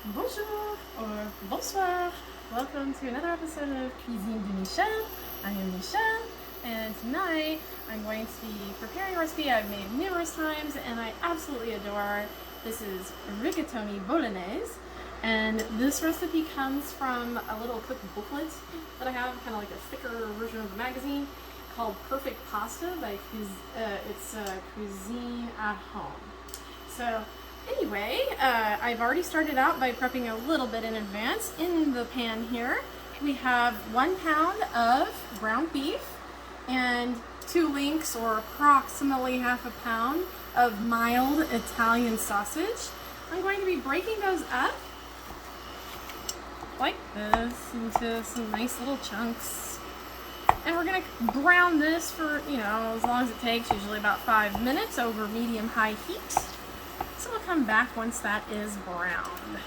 Bonjour or bonsoir. Welcome to another episode of Cuisine de Michel. I am Michelle, and tonight I'm going to be preparing a recipe I've made numerous times and I absolutely adore. This is Rigatoni Bolognese, and this recipe comes from a little cooked booklet that I have, kind of like a thicker version of the magazine, called Perfect Pasta by Cuisine at Home. So anyway, I've already started out by prepping a little bit in advance. In the pan here, we have 1 pound of ground beef and 2 links, or approximately half a pound, of mild Italian sausage. I'm going to be breaking those up like this into some nice little chunks. And we're going to brown this for, as long as it takes, usually about 5 minutes over medium-high heat. So we'll come back once that is browned.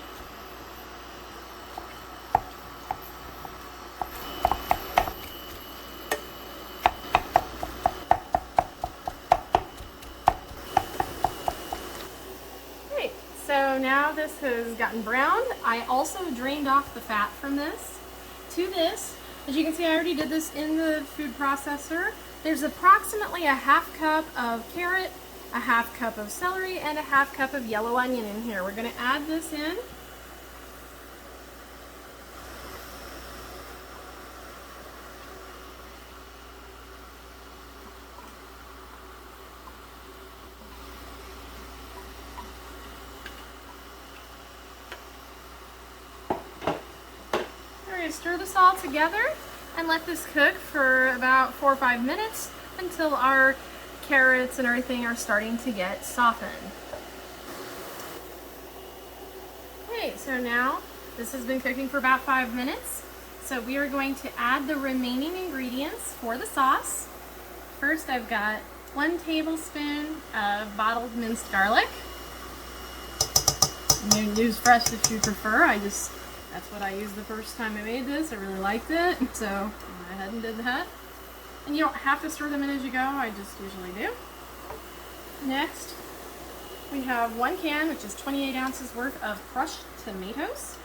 Okay, so now this has gotten browned. I also drained off the fat from this. To this, as you can see, I already did this in the food processor. There's approximately a half cup of carrot, a half cup of celery, and a half cup of yellow onion in here. We're going to add this in. We're going to stir this all together and let this cook for about 4 or 5 minutes until our carrots and everything are starting to get softened. Okay, so now this has been cooking for about 5 minutes. So we are going to add the remaining ingredients for the sauce. First, I've got 1 tablespoon of bottled minced garlic. You can use fresh if you prefer. That's what I used the first time I made this. I really liked it, so I went ahead and did that. And you don't have to stir them in as you go, I just usually do. Next, we have 1 can, which is 28 ounces worth of crushed tomatoes.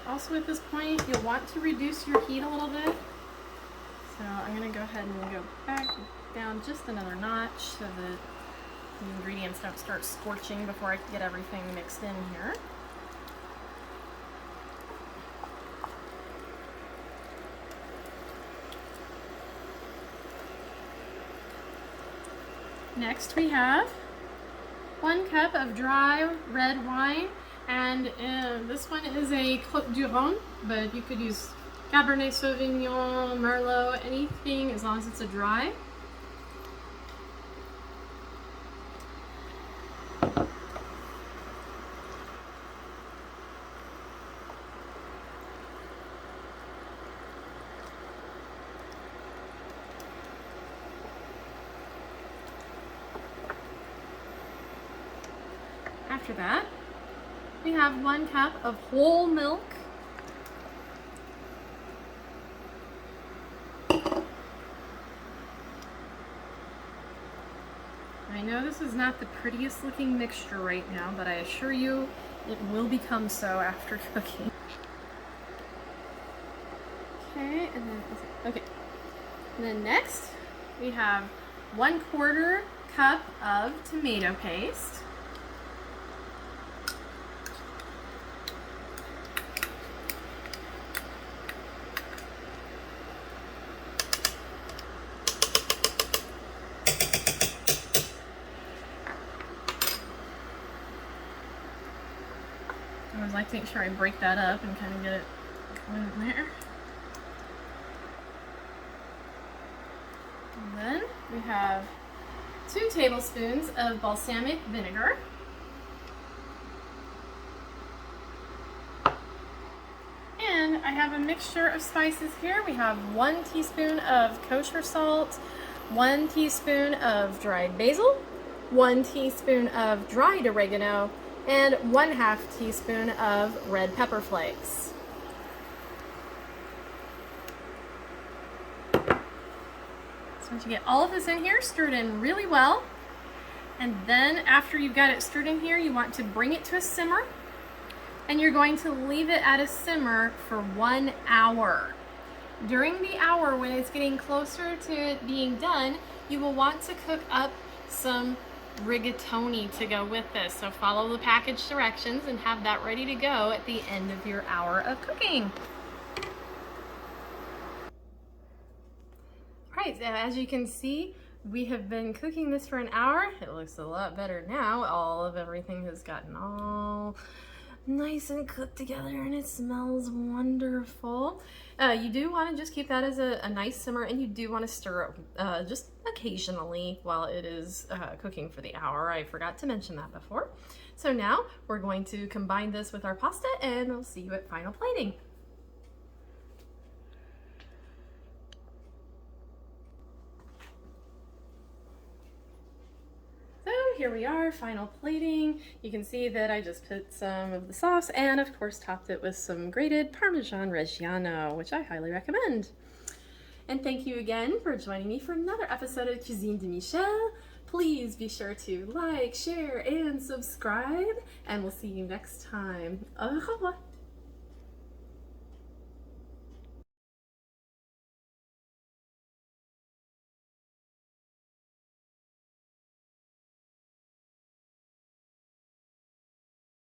Also at this point, you'll want to reduce your heat a little bit. So I'm going to go ahead and go back down just another notch so that the ingredients don't start scorching before I get everything mixed in here. Next we have 1 cup of dry red wine, and this one is a Côte du Rhône, but you could use Cabernet Sauvignon, Merlot, anything as long as it's a dry. After that, we have 1 cup of whole milk. I know this is not the prettiest looking mixture right now, but I assure you it will become so after cooking. Okay, and then next we have 1/4 cup of tomato paste. I always like to make sure I break that up and kind of get it going in there. And then we have 2 tablespoons of balsamic vinegar. And I have a mixture of spices here. We have 1 teaspoon of kosher salt, 1 teaspoon of dried basil, 1 teaspoon of dried oregano, and 1/2 teaspoon of red pepper flakes. So once you get all of this in here, stir it in really well. And then after you've got it stirred in here, you want to bring it to a simmer. And you're going to leave it at a simmer for 1 hour. During the hour, when it's getting closer to it being done, you will want to cook up some rigatoni to go with this. So follow the package directions and have that ready to go at the end of your hour of cooking. All right, as you can see, we have been cooking this for an hour. It looks a lot better now. All of everything has gotten all nice and cooked together, and it smells wonderful. You do want to just keep that as a nice simmer, and you do want to stir it just occasionally while it is cooking for the hour. I forgot to mention that before. So now we're going to combine this with our pasta, and we'll see you at final plating. Here we are, final plating. You can see that I just put some of the sauce and of course topped it with some grated Parmesan Reggiano, which I highly recommend. And thank you again for joining me for another episode of Cuisine de Michel. Please be sure to like, share, and subscribe, and we'll see you next time. Au revoir.